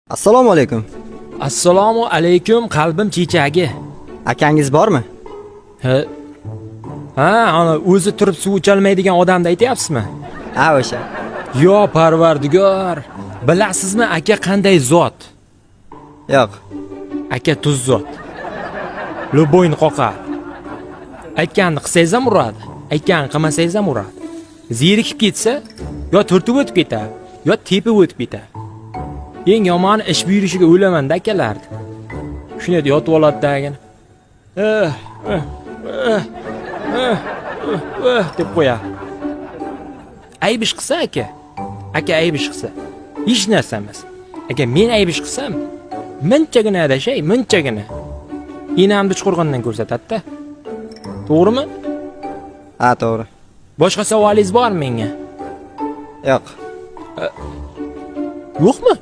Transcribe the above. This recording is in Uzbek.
Assalomu alaykum. Assalomu alaykum qalbim chechagi. Akangiz bormi? Ha, ana o'zi turib suv icholmaydigan odamni aytyapsizmi? Ha, o'sha. Yo Parvardigor, bilasizmi aka qanday zot? Yo'q. Aka tuz zot. Lo'boyni qoqar. Aytganni qilsangiz ham uradi, aytganni qilmasangiz ham uradi. Zerikib ketsa, yo turtib o'tib ketadi, yo tepib o'tib ketadi. Eng yomoni ish buyurishiga o'ylamanda akalardi. Shuni deb yotib oladidagina. deb qo'yadi. Ayb ish qilsa aka. Aka ayb ish qilsa, hech narsa emas. Aka men ayb ish qilsam, munchagina adashay, munchagina. Enamni chuqurg'indan ko'rsatadi-da. To'g'rimi? Ha, to'g'ri. Boshqa savolingiz bormi menga? Yo'q. Yo'qmi?